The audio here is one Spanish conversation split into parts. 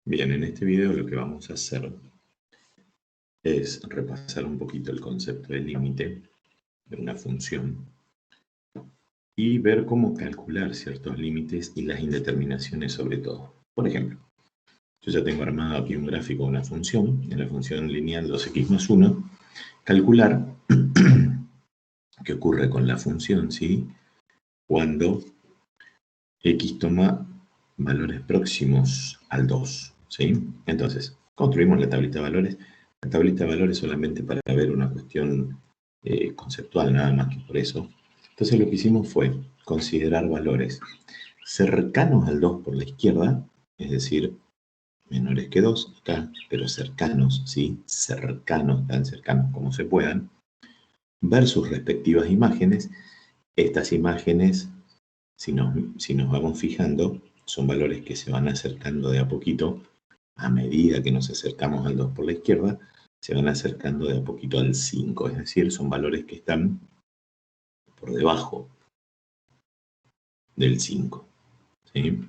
Bien, en este video lo que vamos a hacer es repasar un poquito el concepto de límite de una función y ver cómo calcular ciertos límites y las indeterminaciones sobre todo. Por ejemplo, yo ya tengo armado aquí un gráfico de una función, en la función lineal 2x más 1, calcular qué ocurre con la función, ¿sí? Cuando x toma valores próximos al 2, ¿sí? Entonces, construimos la tablita de valores. La tablita de valores solamente para ver una cuestión conceptual, nada más que por eso. Entonces lo que hicimos fue considerar valores cercanos al 2 por la izquierda, es decir, menores que 2 acá, pero cercanos, ¿sí? Cercanos, tan cercanos como se puedan, ver sus respectivas imágenes. Estas imágenes, si nos vamos fijando, son valores que se van acercando de a poquito. A medida que nos acercamos al 2 por la izquierda, se van acercando de a poquito al 5. Es decir, son valores que están por debajo del 5. ¿Sí?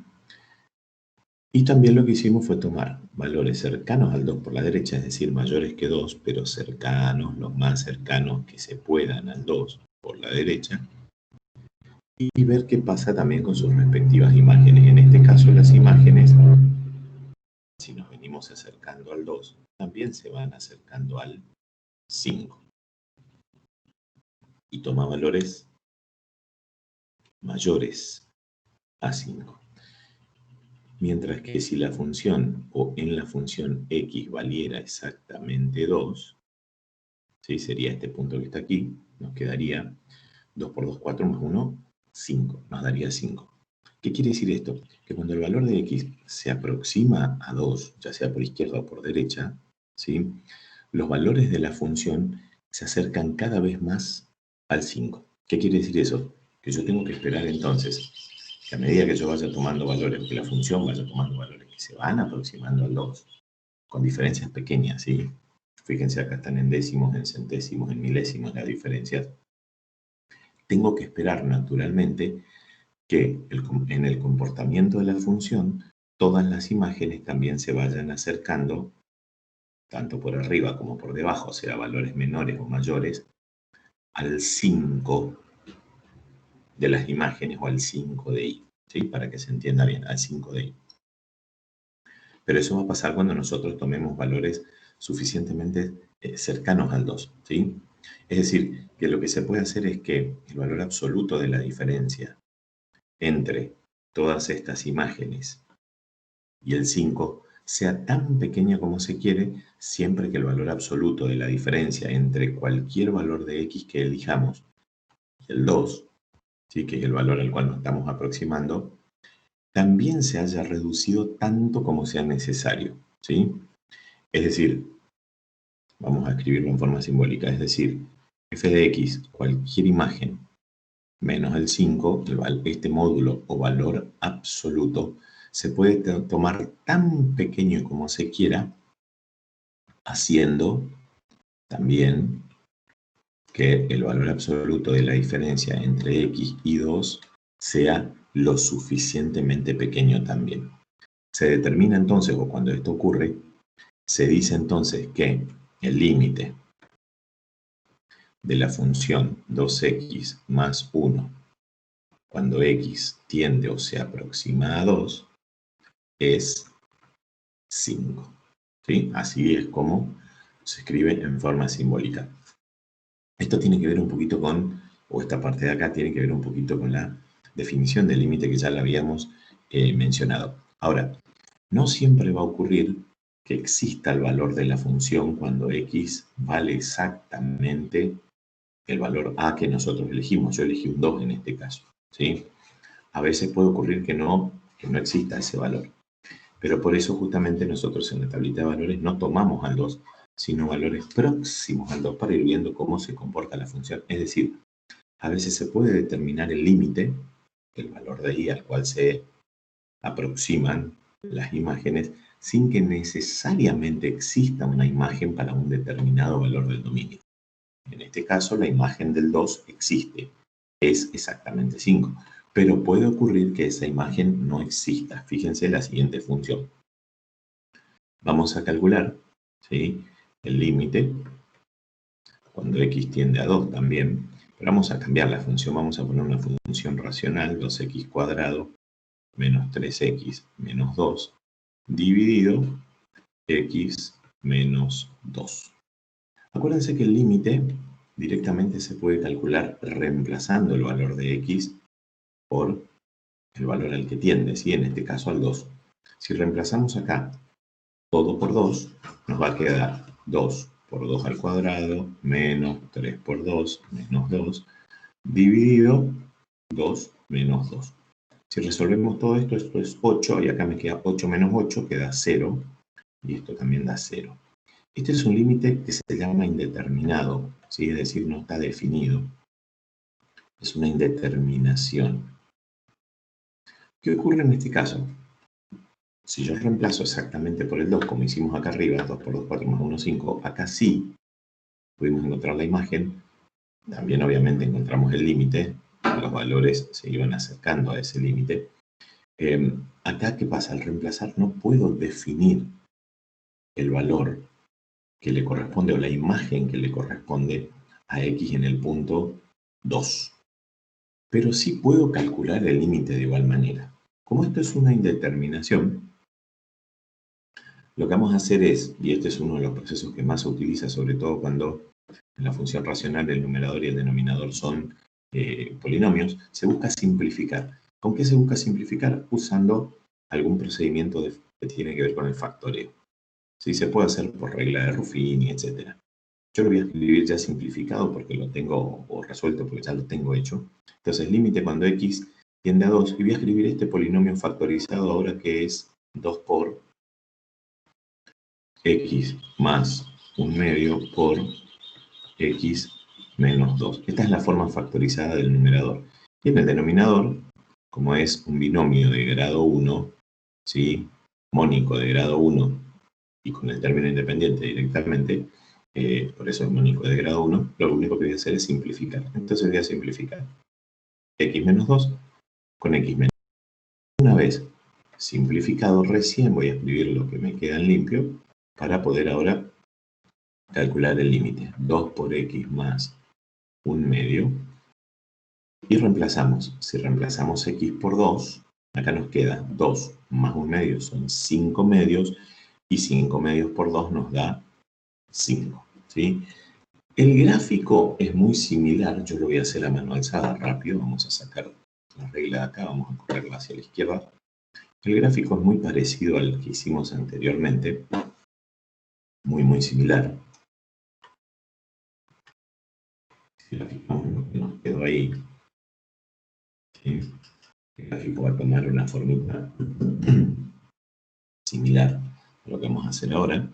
Y también lo que hicimos fue tomar valores cercanos al 2 por la derecha, es decir, mayores que 2, pero cercanos, los más cercanos que se puedan al 2 por la derecha, y ver qué pasa también con sus respectivas imágenes. En este caso, las imágenes, si nos venimos acercando al 2, también se van acercando al 5. Y toma valores mayores a 5. Mientras que si la función o en la función x valiera exactamente 2, ¿sí? Sería este punto que está aquí, nos quedaría 2 por 2, 4 más 1, 5, nos daría 5. ¿Qué quiere decir esto? Que cuando el valor de x se aproxima a 2, ya sea por izquierda o por derecha, ¿sí? Los valores de la función se acercan cada vez más al 5. ¿Qué quiere decir eso? Que yo tengo que esperar entonces que a medida que yo vaya tomando valores, que la función vaya tomando valores que se van aproximando al 2, con diferencias pequeñas, ¿sí? Fíjense, acá están en décimos, en centésimos, en milésimos las diferencias. Tengo que esperar naturalmente que en el comportamiento de la función todas las imágenes también se vayan acercando, tanto por arriba como por debajo, o sea, valores menores o mayores, al 5 de las imágenes o al 5 de i, ¿sí? Para que se entienda bien, al 5 de i. Pero eso va a pasar cuando nosotros tomemos valores suficientemente cercanos al 2, ¿sí? Es decir, que lo que se puede hacer es que el valor absoluto de la diferencia entre todas estas imágenes y el 5 sea tan pequeña como se quiere, siempre que el valor absoluto de la diferencia entre cualquier valor de x que elijamos y el 2, ¿sí? Que es el valor al cual nos estamos aproximando, también se haya reducido tanto como sea necesario, ¿sí? Es decir, vamos a escribirlo en forma simbólica, es decir, f de x, cualquier imagen, menos el 5, este módulo o valor absoluto, se puede tomar tan pequeño como se quiera, haciendo también que el valor absoluto de la diferencia entre x y 2 sea lo suficientemente pequeño también. Se determina entonces, o cuando esto ocurre, se dice entonces que el límite de la función 2x más 1, cuando x tiende o se aproxima a 2, es 5. ¿Sí? Así es como se escribe en forma simbólica. Esto tiene que ver un poquito con, o esta parte de acá tiene que ver un poquito con la definición del límite que ya la habíamos mencionado. Ahora, no siempre va a ocurrir que exista el valor de la función cuando x vale exactamente el valor a que nosotros elegimos. Yo elegí un 2 en este caso, ¿sí? A veces puede ocurrir que no exista ese valor. Pero por eso justamente nosotros en la tablita de valores no tomamos al 2, sino valores próximos al 2 para ir viendo cómo se comporta la función. Es decir, a veces se puede determinar el límite, el valor de i al cual se aproximan las imágenes, sin que necesariamente exista una imagen para un determinado valor del dominio. En este caso, la imagen del 2 existe, es exactamente 5, pero puede ocurrir que esa imagen no exista. Fíjense la siguiente función. vamos a calcular, ¿sí?, el límite cuando x tiende a 2 también, pero vamos a cambiar la función, vamos a poner una función racional, 2x cuadrado menos 3x menos 2, dividido x menos 2. Acuérdense que el límite directamente se puede calcular reemplazando el valor de x por el valor al que tiende, ¿sí?, en este caso al 2. Si reemplazamos acá todo por 2, nos va a quedar 2 por 2 al cuadrado, menos 3 por 2, menos 2, dividido 2 menos 2. Si resolvemos todo esto, esto es 8, y acá me queda 8 menos 8, queda 0, y esto también da 0. Este es un límite que se llama indeterminado, ¿sí?, es decir, no está definido. Es una indeterminación. ¿Qué ocurre en este caso? Si yo reemplazo exactamente por el 2, como hicimos acá arriba, 2 por 2, 4 más 1, 5, acá sí pudimos encontrar la imagen. También obviamente encontramos el límite, los valores se iban acercando a ese límite. Acá, ¿qué pasa? Al reemplazar no puedo definir el valor que le corresponde o la imagen que le corresponde a x en el punto 2. Pero sí puedo calcular el límite de igual manera. Como esto es una indeterminación, lo que vamos a hacer es, y este es uno de los procesos que más se utiliza, sobre todo cuando en la función racional el numerador y el denominador son polinomios, se busca simplificar. ¿Con qué se busca simplificar? Usando algún procedimiento que tiene que ver con el factoreo. Sí, se puede hacer por regla de Ruffini, etc. Yo lo voy a escribir ya simplificado porque lo tengo, o resuelto porque ya lo tengo hecho. Entonces, límite cuando x tiende a 2, y voy a escribir este polinomio factorizado ahora, que es 2 por x más 1/2 por x menos 2. Esta es la forma factorizada del numerador. Y en el denominador, como es un binomio de grado 1, ¿sí?, mónico de grado 1, y con el término independiente directamente, por eso es mónico de grado 1, lo único que voy a hacer es simplificar. Entonces voy a simplificar x menos 2 con x menos 2. Una vez simplificado, recién voy a escribir lo que me queda en limpio para poder ahora calcular el límite. 2 por x más 1/2. Y reemplazamos. Si reemplazamos x por 2, acá nos queda 2 más 1/2 son 5 medios, y 5 medios por 2 nos da 5. ¿Sí? El gráfico es muy similar. Yo lo voy a hacer a mano alzada rápido. Vamos a sacar la regla de acá, vamos a correrla hacia la izquierda. El gráfico es muy parecido al que hicimos anteriormente. Muy similar. Si lo fijamos lo que nos quedó ahí, ¿sí? El gráfico va a tomar una formita similar a lo que vamos a hacer ahora.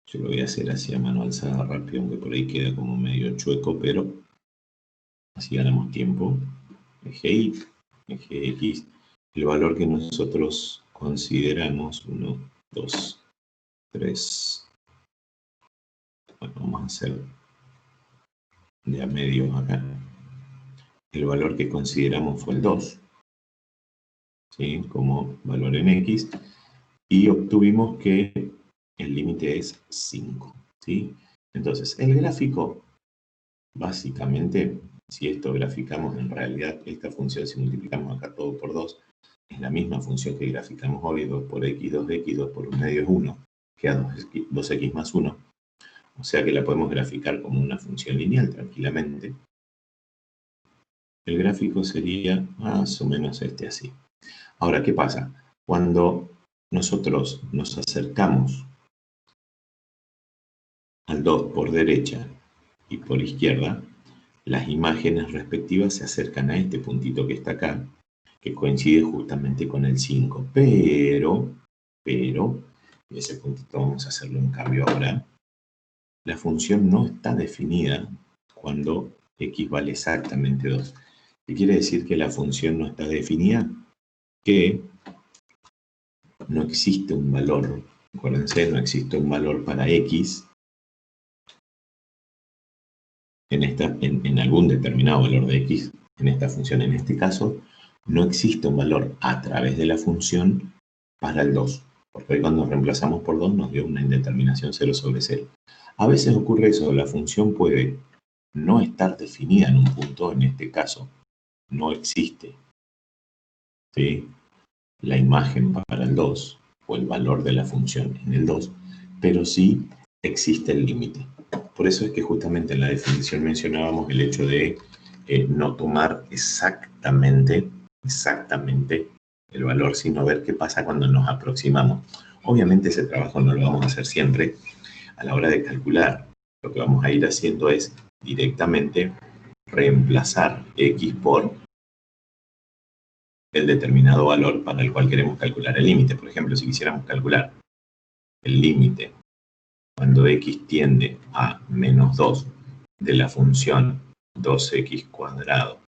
Yo lo voy a hacer así a mano alzada rápido, aunque por ahí queda como medio chueco, pero así ganamos tiempo. Eje Y, eje X, el valor que nosotros consideramos, 1, 2, 3. Bueno, vamos a hacer de a medio acá. El valor que consideramos fue el 2, ¿sí?, como valor en X, y obtuvimos que el límite es 5, ¿sí? Entonces, el gráfico, básicamente, si esto graficamos, en realidad esta función, si multiplicamos acá todo por 2, es la misma función que graficamos hoy, 2 por x, 2x, 2 por 1/2 es 1, queda 2x más 1. O sea que la podemos graficar como una función lineal tranquilamente. El gráfico sería más o menos este así. Ahora, ¿qué pasa? Cuando nosotros nos acercamos al 2 por derecha y por izquierda, las imágenes respectivas se acercan a este puntito que está acá, que coincide justamente con el 5. Pero, y ese puntito vamos a hacerle un cambio ahora, la función no está definida cuando x vale exactamente 2. ¿Qué quiere decir que la función no está definida? Que no existe un valor, acuérdense, no existe un valor para x en algún determinado valor de x en esta función. En este caso, no existe un valor a través de la función para el 2. Porque hoy cuando reemplazamos por 2 nos dio una indeterminación 0 sobre 0. A veces ocurre eso, la función puede no estar definida en un punto, en este caso no existe, ¿sí?, la imagen para el 2 o el valor de la función en el 2, pero sí existe el límite. Por eso es que justamente en la definición mencionábamos el hecho de no tomar exactamente el valor, sino ver qué pasa cuando nos aproximamos. Obviamente ese trabajo no lo vamos a hacer siempre. A la hora de calcular, lo que vamos a ir haciendo es directamente reemplazar x por el determinado valor para el cual queremos calcular el límite. Por ejemplo, si quisiéramos calcular el límite cuando x tiende a menos 2 de la función 2x cuadrado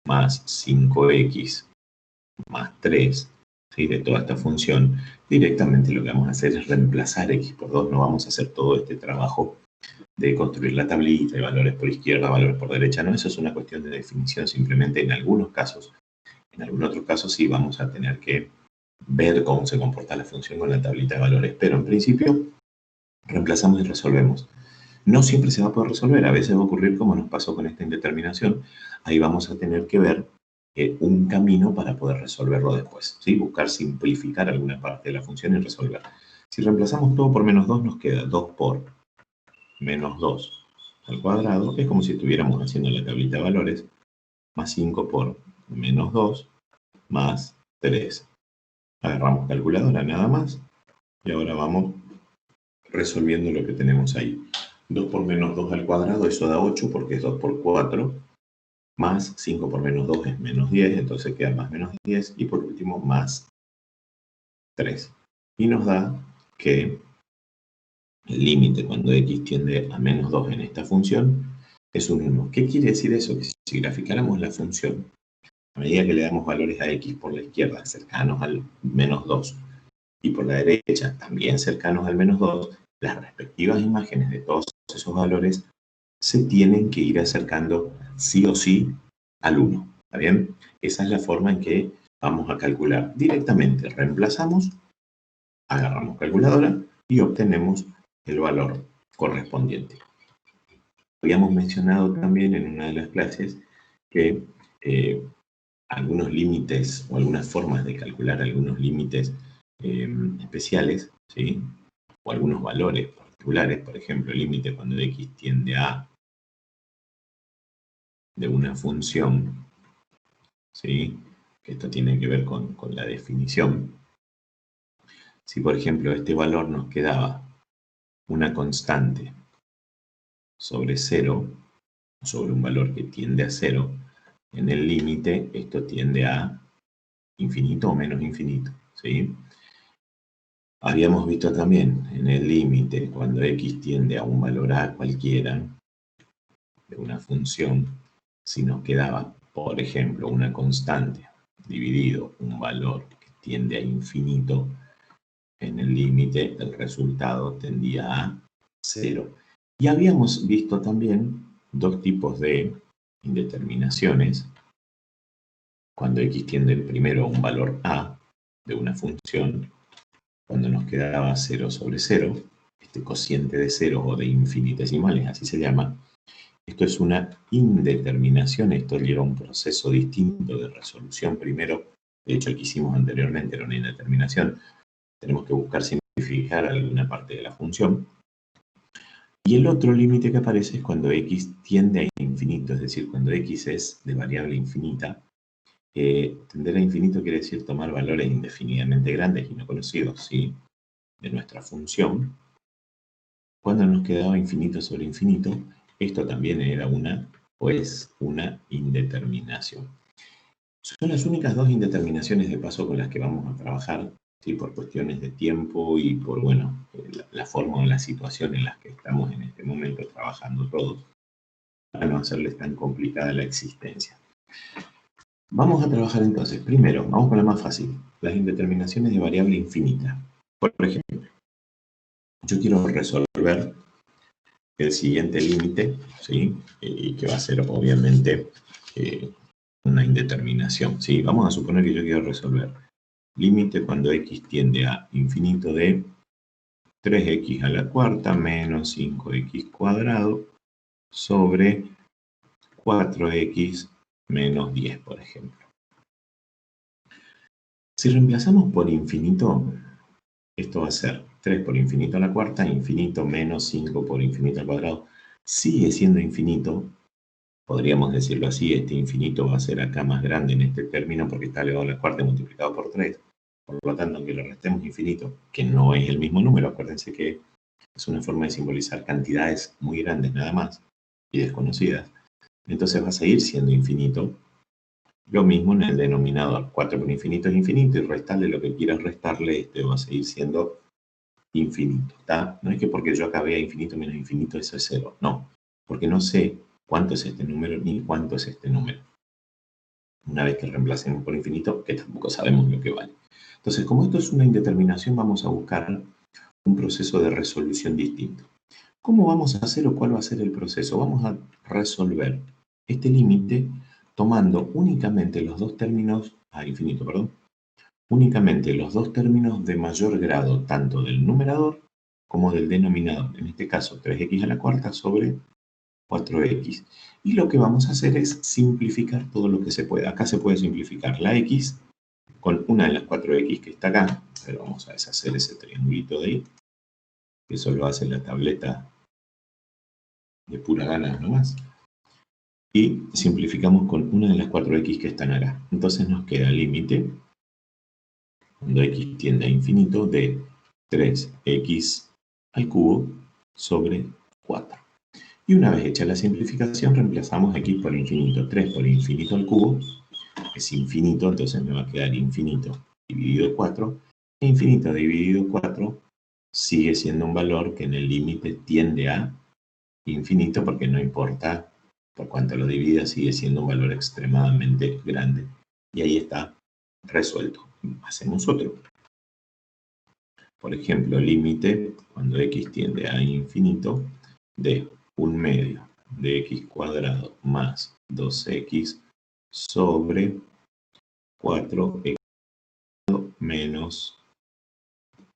más 5x más 3, ¿sí?, de toda esta función, directamente lo que vamos a hacer es reemplazar x por 2. No vamos a hacer todo este trabajo de construir la tablita y valores por izquierda, valores por derecha. No, eso es una cuestión de definición. Simplemente en algunos casos, en algún otro caso sí vamos a tener que ver cómo se comporta la función con la tablita de valores. Pero en principio reemplazamos y resolvemos. No siempre se va a poder resolver. A veces va a ocurrir como nos pasó con esta indeterminación. Ahí vamos a tener que ver un camino para poder resolverlo después, ¿sí? Buscar simplificar alguna parte de la función y resolver. Si reemplazamos todo por menos 2, nos queda 2 por menos 2 al cuadrado. Es como si estuviéramos haciendo la tablita de valores, más 5 por menos 2 más 3. Agarramos calculadora nada más y ahora vamos resolviendo lo que tenemos ahí. 2 por menos 2 al cuadrado, eso da 8 porque es 2 por 4, más 5 por menos 2 es menos 10, entonces queda más menos 10, y por último más 3. Y nos da que el límite cuando x tiende a menos 2 en esta función es un 1. ¿Qué quiere decir eso? Que si graficáramos la función, a medida que le damos valores a x por la izquierda cercanos al menos 2 y por la derecha también cercanos al menos 2, las respectivas imágenes de todos esos valores se tienen que ir acercando sí o sí al 1. ¿Está bien? Esa es la forma en que vamos a calcular. Directamente reemplazamos, agarramos calculadora y obtenemos el valor correspondiente. Habíamos mencionado también en una de las clases que algunos límites o algunas formas de calcular algunos límites especiales, ¿sí?, o algunos valores particulares. Por ejemplo, el límite cuando x tiende a de una función, ¿sí?, que esto tiene que ver con la definición. Si, por ejemplo, este valor nos quedaba una constante sobre 0, sobre un valor que tiende a 0, en el límite esto tiende a infinito o menos infinito, ¿sí? Habíamos visto también en el límite cuando x tiende a un valor a cualquiera de una función, si nos quedaba, por ejemplo, una constante dividido un valor que tiende a infinito, en el límite el resultado tendía a 0. Y habíamos visto también dos tipos de indeterminaciones. Cuando x tiende primero a un valor a de una función, cuando nos quedaba 0 sobre 0, este cociente de ceros o de infinitesimales, así se llama. Esto es una indeterminación, esto lleva un proceso distinto de resolución primero. De hecho, el que hicimos anteriormente era una indeterminación. Tenemos que buscar simplificar alguna parte de la función. Y el otro límite que aparece es cuando x tiende a infinito, es decir, cuando x es de variable infinita. Tender a infinito quiere decir tomar valores indefinidamente grandes y no conocidos, ¿sí?, de nuestra función. Cuando nos quedaba infinito sobre infinito, esto también era una, o es una indeterminación. Son las únicas dos indeterminaciones de paso con las que vamos a trabajar, ¿sí?, por cuestiones de tiempo y por, bueno, la forma o la situación en la que estamos en este momento trabajando todos, para no hacerles tan complicada la existencia. Vamos a trabajar entonces, primero, vamos con la más fácil, las indeterminaciones de variable infinita. Por ejemplo, yo quiero resolver el siguiente límite, ¿sí?, y que va a ser obviamente una indeterminación, ¿sí? Vamos a suponer que yo quiero resolver límite cuando x tiende a infinito de 3x a la cuarta menos 5x cuadrado sobre 4x menos 10, por ejemplo. Si reemplazamos por infinito, esto va a ser 3 por infinito a la cuarta, infinito menos 5 por infinito al cuadrado. Sigue siendo infinito, podríamos decirlo así, este infinito va a ser acá más grande en este término porque está elevado a la cuarta multiplicado por 3. Por lo tanto, aunque le restemos infinito, que no es el mismo número, acuérdense que es una forma de simbolizar cantidades muy grandes nada más y desconocidas, entonces va a seguir siendo infinito. Lo mismo en el denominador, 4 por infinito es infinito y restarle lo que quieras restarle, este va a seguir siendo infinito, ¿está? No es que porque yo acá vea infinito menos infinito eso es 0, no, porque no sé cuánto es este número ni cuánto es este número. Una vez que reemplacemos por infinito, que tampoco sabemos lo que vale. Entonces, como esto es una indeterminación, vamos a buscar un proceso de resolución distinto. ¿Cómo vamos a hacer o cuál va a ser el proceso? Vamos a resolver este límite tomando únicamente los dos términos, infinito, perdón, únicamente los dos términos de mayor grado, tanto del numerador como del denominador. En este caso, 3x a la cuarta sobre 4x. Y lo que vamos a hacer es simplificar todo lo que se pueda. Acá se puede simplificar la x con una de las 4x que está acá. Pero vamos a deshacer ese triangulito de ahí. Eso lo hace la tableta de pura gana nomás. Y simplificamos con una de las 4x que están acá. Entonces nos queda el límite, cuando x tiende a infinito, de 3x al cubo sobre 4. Y una vez hecha la simplificación, reemplazamos x por infinito. 3 por infinito al cubo es infinito, entonces me va a quedar infinito dividido 4. E infinito dividido 4 sigue siendo un valor que en el límite tiende a infinito porque no importa por cuanto lo divida, sigue siendo un valor extremadamente grande. Y ahí está resuelto. Hacemos otro. Por ejemplo, límite cuando x tiende a infinito de 1/2 de x cuadrado más 2x sobre 4x menos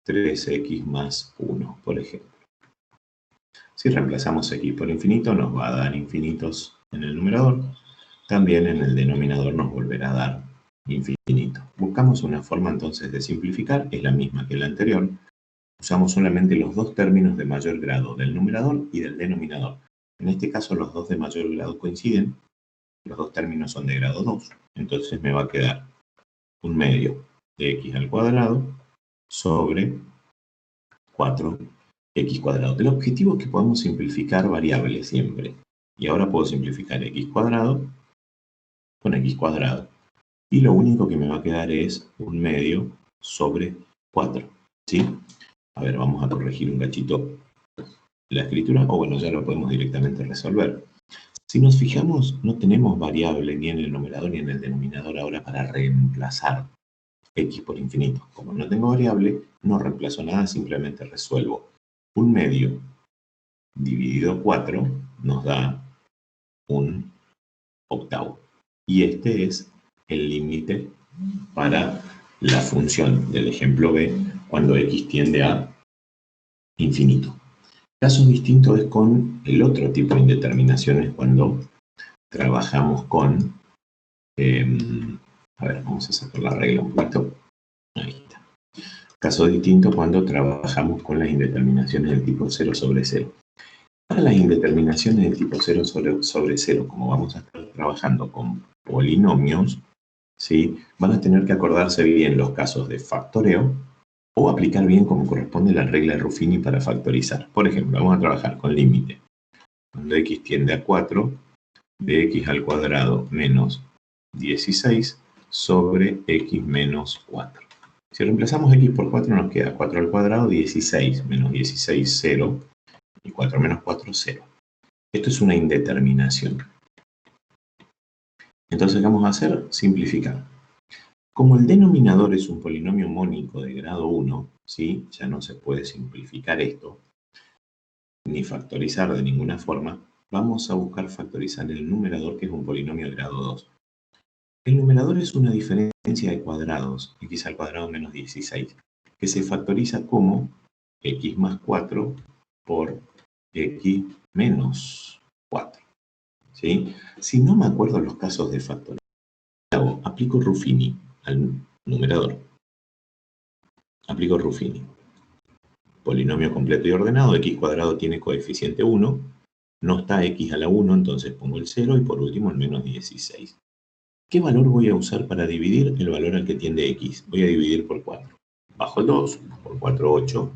3x más 1, por ejemplo. Si reemplazamos x por infinito, nos va a dar infinitos en el numerador. También en el denominador nos volverá a dar infinito. Buscamos una forma entonces de simplificar, es la misma que la anterior. Usamos solamente los dos términos de mayor grado, del numerador y del denominador. En este caso los dos de mayor grado coinciden, los dos términos son de grado 2, entonces me va a quedar 1/2 de x al cuadrado sobre 4x cuadrado. El objetivo es que podamos simplificar variables siempre. Y ahora puedo simplificar x cuadrado con x cuadrado. Y lo único que me va a quedar es 1/2 sobre 4. ¿Sí? A ver, vamos a corregir un cachito la escritura, o bueno, ya lo podemos directamente resolver. Si nos fijamos, no tenemos variable ni en el numerador ni en el denominador ahora para reemplazar x por infinito. Como no tengo variable, no reemplazo nada, simplemente resuelvo 1/2 dividido 4 nos da 1/8. Y este es el límite para la función del ejemplo B cuando x tiende a infinito. Caso distinto es con el otro tipo de indeterminaciones cuando trabajamos con... a ver, vamos a sacar la regla un poquito. Ahí está. Caso distinto cuando trabajamos con las indeterminaciones del tipo 0 sobre 0. Para las indeterminaciones del tipo 0 sobre 0, como vamos a estar trabajando con polinomios, ¿sí? Van a tener que acordarse bien los casos de factoreo o aplicar bien como corresponde la regla de Ruffini para factorizar. Por ejemplo, vamos a trabajar con límite. Cuando x tiende a 4, de x al cuadrado menos 16 sobre x menos 4. Si reemplazamos x por 4 nos queda 4 al cuadrado, 16 menos 16, 0, y 4 menos 4, 0. Esto es una indeterminación. Entonces, ¿qué vamos a hacer? Simplificar. Como el denominador es un polinomio mónico de grado 1, ¿sí? Ya no se puede simplificar esto, ni factorizar de ninguna forma. Vamos a buscar factorizar el numerador, que es un polinomio de grado 2. El numerador es una diferencia de cuadrados, x al cuadrado menos 16, que se factoriza como x más 4 por x menos 4. ¿Sí? Si no me acuerdo los casos de factorización, aplico Ruffini al numerador. Aplico Ruffini. Polinomio completo y ordenado, x cuadrado tiene coeficiente 1, no está x a la 1, entonces pongo el 0 y por último el menos 16. ¿Qué valor voy a usar para dividir? El valor al que tiende x. Voy a dividir por 4. Bajo el 2, por 4, 8.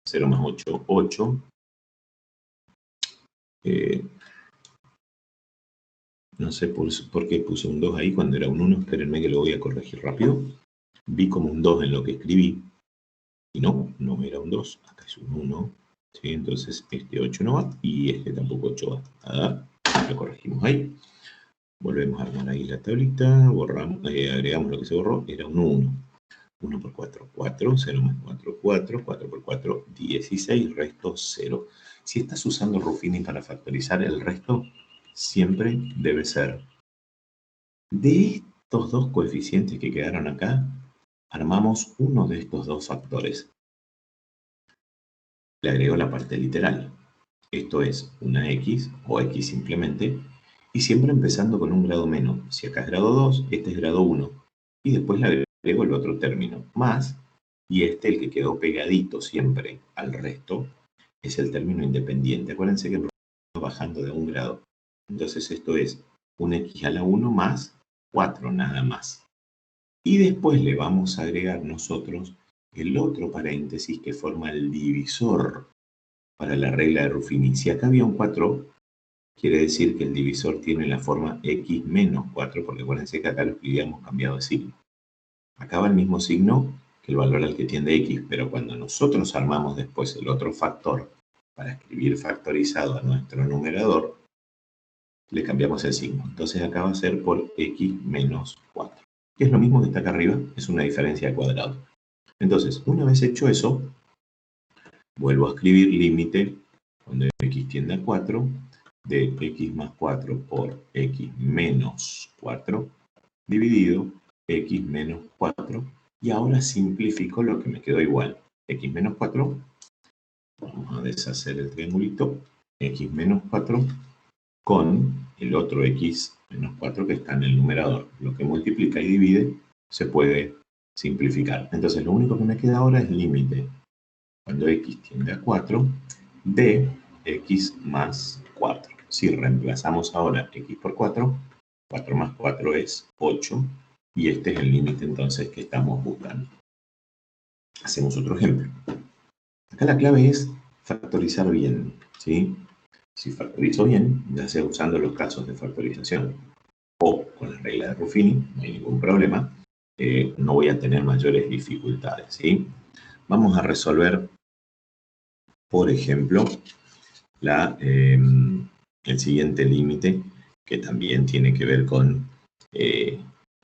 0 más 8, 8. No sé por qué puse un 2 ahí cuando era un 1. Espérenme que lo voy a corregir rápido. Vi como un 2 en lo que escribí. Y no era un 2. Acá es un 1. ¿Sí? Entonces este 8 no va y este tampoco 8 va. Nada. Lo corregimos ahí. Volvemos a armar ahí la tablita. Borramos, agregamos lo que se borró. Era un 1. 1 por 4, 4, 0 más 4, 4, 4 por 4, 16, resto 0. Si estás usando Ruffini para factorizar, el resto siempre debe ser. De estos dos coeficientes que quedaron acá, armamos uno de estos dos factores. Le agrego la parte literal. Esto es una x o x simplemente, y siempre empezando con un grado menos. Si acá es grado 2, este es grado 1. Y después le agrego el otro término, más. Y este, el que quedó pegadito siempre al resto, es el término independiente. Acuérdense que va bajando de un grado. Entonces esto es un x a la 1 más 4 nada más. Y después le vamos a agregar nosotros el otro paréntesis que forma el divisor para la regla de Ruffini. Si acá había un 4, quiere decir que el divisor tiene la forma x menos 4, porque acuérdense que acá lo escribíamos cambiado de signo. Acá va el mismo signo que el valor al que tiende x, pero cuando nosotros armamos después el otro factor para escribir factorizado a nuestro numerador, le cambiamos el signo. Entonces acá va a ser por x menos 4, que es lo mismo que está acá arriba, es una diferencia de cuadrado. Entonces, una vez hecho eso, vuelvo a escribir límite cuando x tiende a 4 de x más 4 por x menos 4 dividido x menos 4. Y ahora simplifico lo que me quedó igual. X menos 4, vamos a deshacer el triangulito, x menos 4 con el otro x menos 4 que está en el numerador. Lo que multiplica y divide se puede simplificar. Entonces lo único que me queda ahora es límite, cuando x tiende a 4, de x más 4. Si reemplazamos ahora x por 4, 4 más 4 es 8. Y este es el límite entonces que estamos buscando. Hacemos otro ejemplo. Acá la clave es factorizar bien, ¿sí? Si factorizo bien, ya sea usando los casos de factorización o con la regla de Ruffini, no hay ningún problema, no voy a tener mayores dificultades, ¿sí? Vamos a resolver, por ejemplo, el siguiente límite, que también tiene que ver con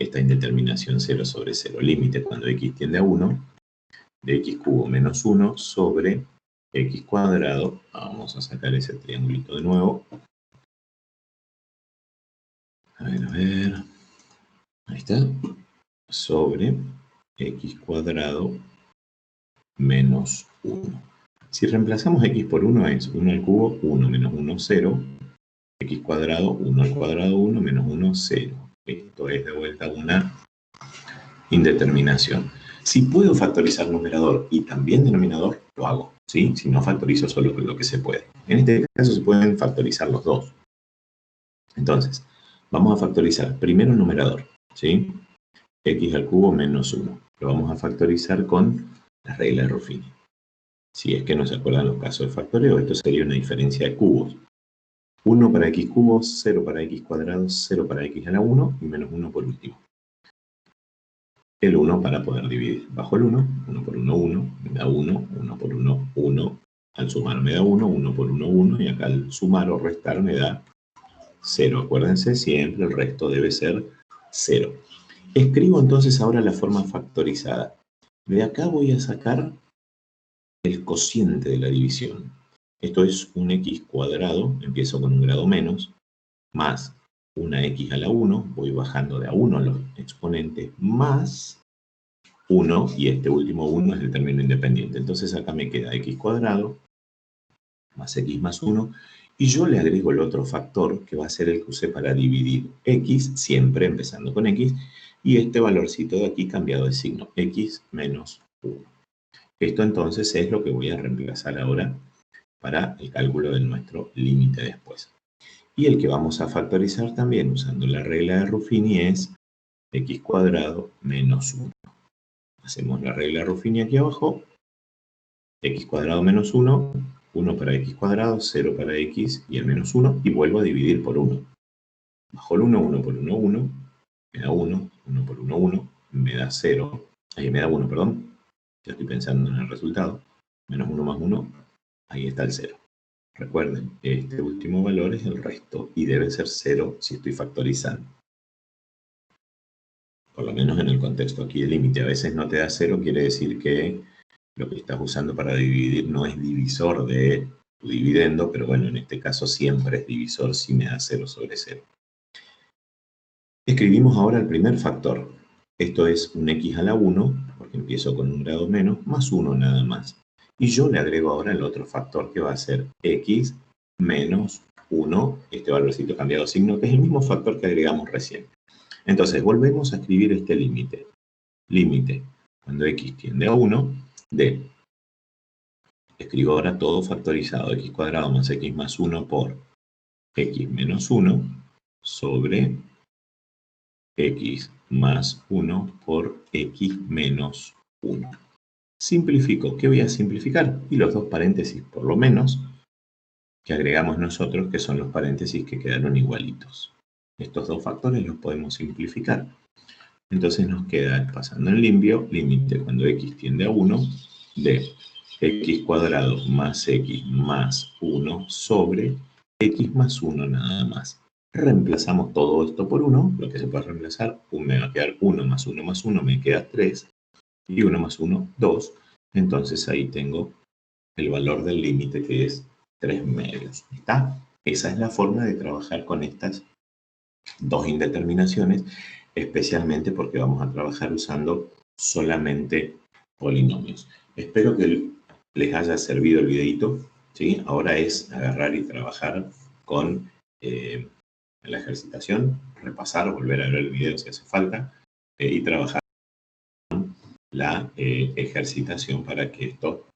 esta indeterminación 0 sobre 0. Límite cuando x tiende a 1, de x cubo menos 1 sobre x cuadrado. Vamos a sacar ese triangulito de nuevo. A ver. Ahí está. Sobre x cuadrado menos 1. Si reemplazamos x por 1 es 1 al cubo, 1 menos 1, 0. X cuadrado, 1 al cuadrado, 1 menos 1, 0. Esto es de vuelta una indeterminación. Si puedo factorizar numerador y también denominador, lo hago, ¿sí? Si no, factorizo solo lo que se puede. En este caso se pueden factorizar los dos. Entonces, vamos a factorizar primero el numerador, ¿sí? X al cubo menos 1. Lo vamos a factorizar con la regla de Ruffini. Si es que no se acuerdan los casos de factoreo, esto sería una diferencia de cubos. 1 para x cubo, 0 para x cuadrado, 0 para x a la 1 y menos 1 por último. El 1 para poder dividir. Bajo el 1, 1 por 1, 1, me da 1, 1 por 1, 1. Al sumar me da 1, 1 por 1, 1, y acá al sumar o restar me da 0. Acuérdense, siempre el resto debe ser 0. Escribo entonces ahora la forma factorizada. De acá voy a sacar el cociente de la división. Esto es un x cuadrado, empiezo con un grado menos, más una x a la 1, voy bajando de a 1 los exponentes, más 1, y este último 1 es el término independiente. Entonces acá me queda x cuadrado más x más 1, y yo le agrego el otro factor, que va a ser el que usé para dividir x, siempre empezando con x, y este valorcito de aquí cambiado de signo, x menos 1. Esto entonces es lo que voy a reemplazar ahora para el cálculo de nuestro límite después. Y el que vamos a factorizar también usando la regla de Ruffini es x cuadrado menos 1. Hacemos la regla de Ruffini aquí abajo, x cuadrado menos 1, 1 para x cuadrado, 0 para x y el menos 1, y vuelvo a dividir por 1. Bajo el 1, 1 por 1, 1, me da 1, 1 por 1, 1, me da 0, ahí me da 1, perdón, ya estoy pensando en el resultado, menos 1 más 1, ahí está el 0. Recuerden, este último valor es el resto y debe ser 0 si estoy factorizando. Por lo menos en el contexto aquí de límite. A veces no te da 0, quiere decir que lo que estás usando para dividir no es divisor de tu dividendo, pero bueno, en este caso siempre es divisor si me da 0 sobre 0. Escribimos ahora el primer factor. Esto es un x a la 1, porque empiezo con un grado menos, más 1 nada más. Y yo le agrego ahora el otro factor que va a ser x menos 1, este valorcito cambiado de signo, que es el mismo factor que agregamos recién. Entonces, volvemos a escribir este límite. Límite, cuando x tiende a 1, de, escribo ahora todo factorizado, x cuadrado más x más 1 por x menos 1 sobre x más 1 por x menos 1. Simplifico. ¿Qué voy a simplificar? Y los dos paréntesis, por lo menos, que agregamos nosotros, que son los paréntesis que quedaron igualitos. Estos dos factores los podemos simplificar. Entonces nos queda, pasando en limpio, límite cuando x tiende a 1, de x cuadrado más x más 1 sobre x más 1 nada más. Reemplazamos todo esto por 1, lo que se puede reemplazar, me va a quedar 1 más 1 más 1, me queda 3, y 1 más 1, 2. Entonces ahí tengo el valor del límite, que es 3 medios. ¿Está? Esa es la forma de trabajar con estas dos indeterminaciones, especialmente porque vamos a trabajar usando solamente polinomios. Espero que les haya servido el videito, ¿sí? Ahora es agarrar y trabajar con la ejercitación, repasar, volver a ver el video si hace falta, y trabajar la ejercitación para que esto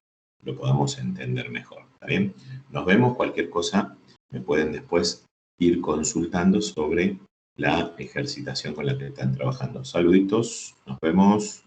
lo podamos entender mejor. ¿Está bien? Nos vemos. Cualquier cosa me pueden después ir consultando sobre la ejercitación con la que están trabajando. Saluditos. Nos vemos.